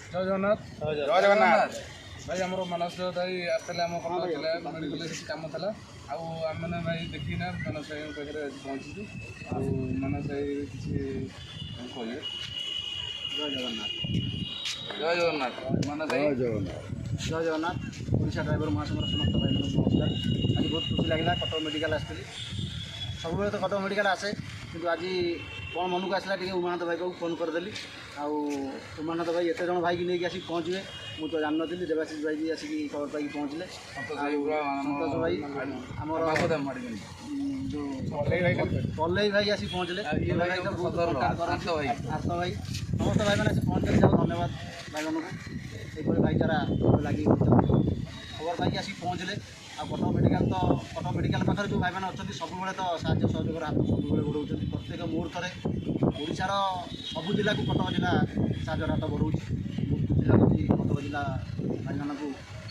जय जगन्नाथ। जय जगन्नाथ भाई आम मानस भाई आसला आम कम मेडिकल कम था आम मैंने भाई देखना मानस भाई पाखे पहुँचू मानस भाई किसी कहे जय जगन्नाथ जय जगन्नाथ मानस भाई जय जगन्नाथ ओडिशा ड्राइवर महासंघर समस्त भाई नमस्कार। आज बहुत खुशी लगे कटक मेडिकल आसती सब तो कटक मेडिकल आसे कि आज कौन मन को आसला टी उमानंद भाई को फोन करदेली उमानंद भाई एत जन भाई की नहीं आसिक पहुँचे मुझे तो जान नी देवाशीष भाई भी आसिक खबर पाई पहुँचले संतोष भाई आमर जो पल्लई भाई आसिक पहुँचले आर्थ भाई समस्त भाई मैंने पहुँचले धन्यवाद भाई मानू ये भाईचारा लगी खबर पाई आसिक पहुँचले आ कटक मेडिकल तो कटक मेडिकल पाखे जो भाई मैंने अच्छा सब तो साहय सहयोग हाथ सब बढ़ाऊँ प्रत्येक मुहूर्त ओडिशार सबू जिला को कटक जिला साहय हाथ बढ़ाऊँ कटक जिला भाई मानक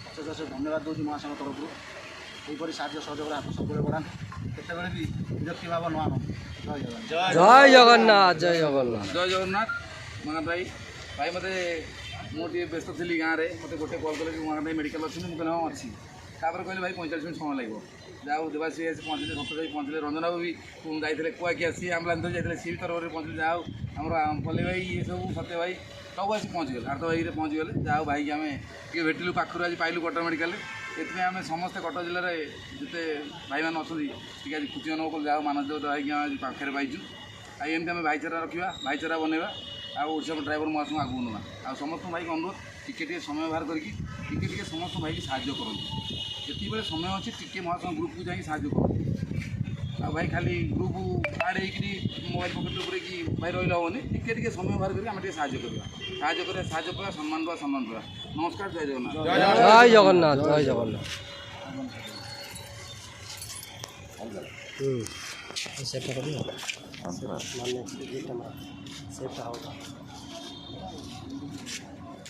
अशेष अशेष धन्यवाद दूसरी महासंघ तरफ यहीपरि साहय सहयोग हाथ सब बढ़ा केतबे भी विरक्ति भाव न आन। जय जगन्नाथ जय जगन्नाथ जय जगन्नाथ महान भाई भाई मत मुझे व्यस्त थी गाँव में मत गोटे कल कले महान भाई मेडिकल अच्छी मुझे हाँ अच्छी तापर कहले भाई 45 मिनट समय लगे जाओ देवाशी पहुँचले सत जाए पहुँचले रंजन बाबू भी जाते कुआखिया सी आम्बुलांस जाते सी भी तरफ पहुँचले जाओ आम पल्ले भाई ये सब सत्य भाई सब आस पहुँचीगले आर्थ भाई पहुँचीगले जाओ भाई की आम ये भेटिलु पाखर आज पाइलु कटक मेडिकल ये आम समस्ते कटक जिले में जिते भाई मैंने अच्छा आज खुशी अनुभव कल जाओ मानस देवता भाई आम पाखे पाइचु आमती आम भाईचारा रखा भाईचारा बनवा आड़शा ड्राइवर महासंघ आगू ना आ समस्त भाई अनुरोध टिके समय बाहर करके समस्त भाई की साहाय्य करूँ जिते समय अच्छी टिके महासंघ ग्रुप को जाए साहाय्य करूँ आ भाई खाली ग्रुप आड होगी मोबाइल पकेट कि भाई रहा हेनी टिके समय बाहर करके आम साहाय्य करवा सम्मान देवा सम्मान देवा। नमस्कार जय जगन्नाथ जय जगन्नाथ जय जगन्नाथ सेफ्टा कर सेफ्टा होगा।